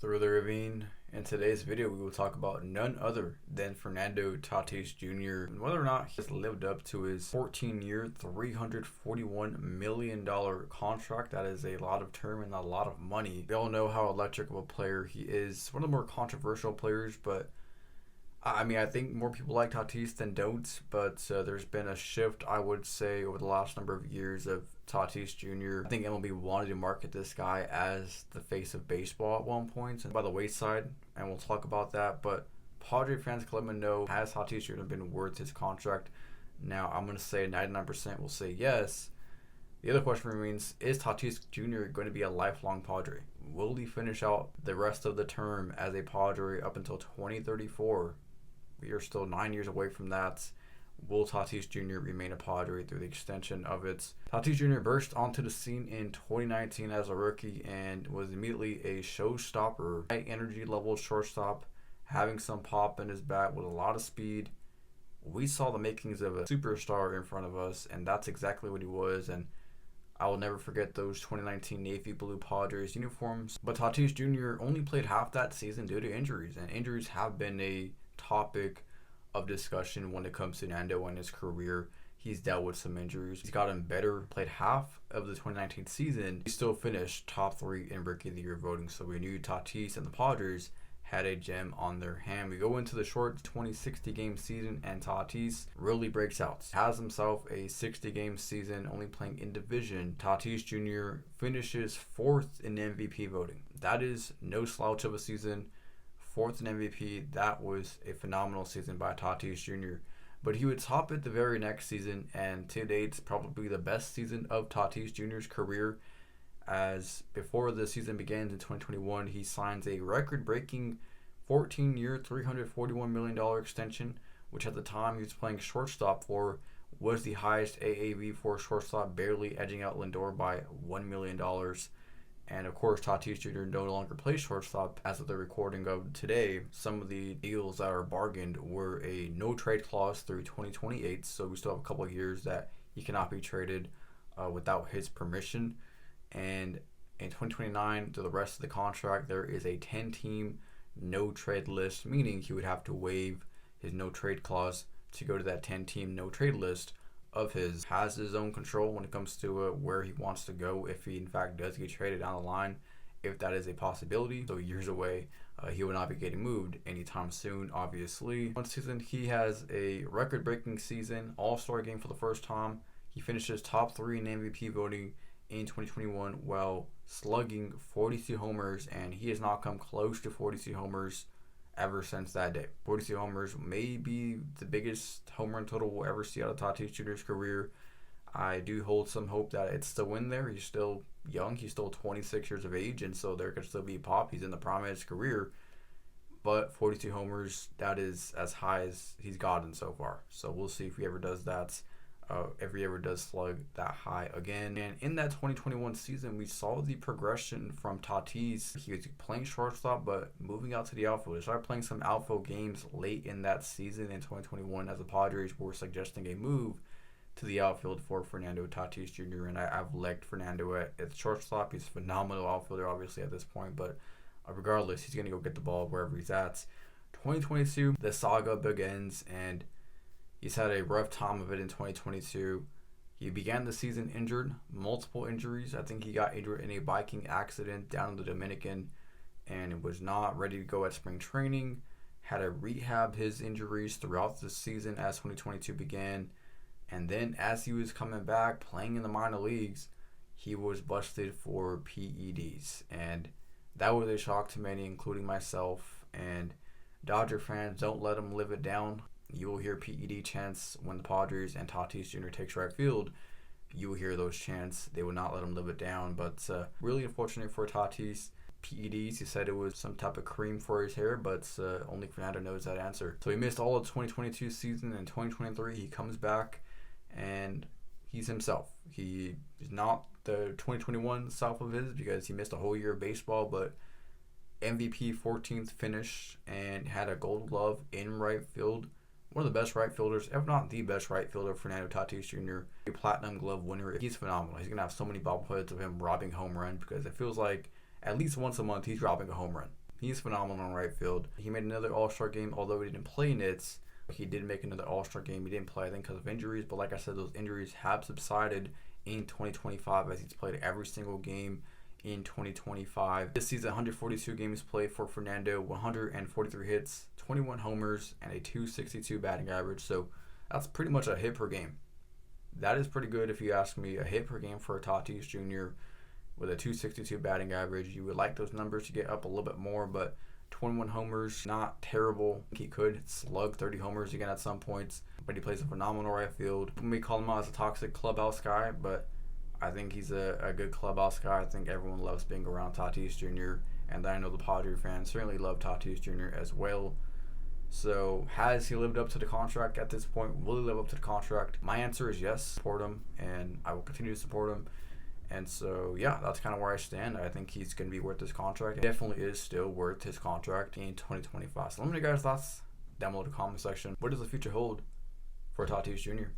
Through the Ravine. In today's video, we will talk about none other than Fernando Tatis Jr. and whether or not he has lived up to his 14-year, $341 million contract. That is a lot of term and a lot of money. We all know how electric of a player he is. One of the more controversial players, but I think more people like Tatis than don't, but there's been a shift, I would say, over the last number of years of Tatis Jr. I think MLB wanted to market this guy as the face of baseball at one point and by the wayside, and we'll talk about that. But Padre fans can let me know, has Tatis Jr. been worth his contract? Now, I'm going to say 99% will say yes. The other question remains, is Tatis Jr. going to be a lifelong Padre? Will he finish out the rest of the term as a Padre up until 2034? We are still 9 years away from that. Will Tatis Jr. remain a Padre through the extension of it? Tatis Jr. burst onto the scene in 2019 as a rookie and was immediately a showstopper. High energy level shortstop, having some pop in his bat with a lot of speed. We saw the makings of a superstar in front of us, and that's exactly what he was. And I will never forget those 2019 Navy Blue Padres uniforms. But Tatis Jr. only played half that season due to injuries, and injuries have been a topic of discussion when it comes to Nando and his career. He's dealt with some injuries. He's gotten better, played half of the 2019 season. He still finished top 3 in Rookie of the Year voting, so we knew Tatis and the Padres had a gem on their hand. We go into the short 20-60 game season, and Tatis really breaks out. Has himself a 60 game season, only playing in division. Tatis Jr. finishes 4th in MVP voting. That is no slouch of a season. 4th in MVP, that was a phenomenal season by Tatis Jr. But he would top it the very next season, and to date, it's probably the best season of Tatis Jr.'s career, as before the season begins in 2021, he signs a record-breaking 14-year, $341 million extension, which at the time he was playing shortstop for was the highest AAV for a shortstop, barely edging out Lindor by $1 million. And of course, Tatis Jr. no longer plays shortstop as of the recording of today. Some of the deals that are bargained were a no-trade clause through 2028, so we still have a couple of years that he cannot be traded without his permission. And in 2029, to the rest of the contract, there is a 10-team no-trade list, meaning he would have to waive his no-trade clause to go to that 10-team no-trade list of his. Has his own control when it comes to where he wants to go if he in fact does get traded down the line, if that is a possibility. So years away, he will not be getting moved anytime soon, obviously. One season, he has a record-breaking season, all-star game for the first time. He finishes top 3 in MVP voting in 2021 while slugging 42 homers, and he has not come close to 42 homers ever since that day. 42 homers may be the biggest home run total we'll ever see out of Tatis Jr.'s career. I do hold some hope that it's still in there. He's still young. He's still 26 years of age, and so there could still be pop. He's in the prime of his career. But 42 homers, that is as high as he's gotten so far. So we'll see if he ever does that. If he ever does slug that high again. And in that 2021 season, we saw the progression from Tatis. He was playing shortstop, but moving out to the outfield. He started playing some outfield games late in that season in 2021 as the Padres were suggesting a move to the outfield for Fernando Tatis Jr. And I've liked Fernando at shortstop. He's a phenomenal outfielder, obviously, at this point. But regardless, he's going to go get the ball wherever he's at. 2022, the saga begins, and he's had a rough time of it in 2022. He began the season injured, multiple injuries. I think he got injured in a biking accident down in the Dominican and was not ready to go at spring training. Had to rehab his injuries throughout the season as 2022 began. And then as he was coming back, playing in the minor leagues, he was busted for PEDs. And that was a shock to many, including myself. And Dodger fans, don't let him live it down. You will hear PED chants when the Padres and Tatis Jr. takes right field. You will hear those chants. They will not let him live it down. But really unfortunate for Tatis. PEDs, he said it was some type of cream for his hair, but only Fernando knows that answer. So he missed all of 2022 season. In 2023, he comes back and he's himself. He is not the 2021 self of his because he missed a whole year of baseball, but MVP 14th finish and had a Gold Glove in right field. One of the best right fielders, if not the best right fielder, Fernando Tatis Jr., a Platinum Glove winner. He's phenomenal. He's going to have so many bobbleheads of him robbing home runs because it feels like at least once a month he's robbing a home run. He's phenomenal in right field. He made another All-Star game, although he didn't play in it. He did make another All-Star game. He didn't play, I think, because of injuries. But like I said, those injuries have subsided in 2025 as he's played every single game in 2025. This season, 142 games played for Fernando, 143 hits, 21 homers, and a 262 batting average. So that's pretty much a hit per game. That is pretty good if you ask me. A hit per game for a Tatis Jr. with a 262 batting average. You would like those numbers to get up a little bit more, but 21 homers, not terrible. He could slug 30 homers again at some points, but he plays a phenomenal right field. We may call him out as a toxic clubhouse guy, but I think he's a good clubhouse guy. I think everyone loves being around Tatis Jr., and I know the Padre fans certainly love Tatis Jr. as well. So has he lived up to the contract at this point? Will he live up to the contract? My answer is yes. Support him, and I will continue to support him. And so, yeah, that's kind of where I stand. I think he's going to be worth his contract. It definitely is still worth his contract in 2025. So let me know your guys' thoughts down below in the comment section. What does the future hold for Tatis Jr.?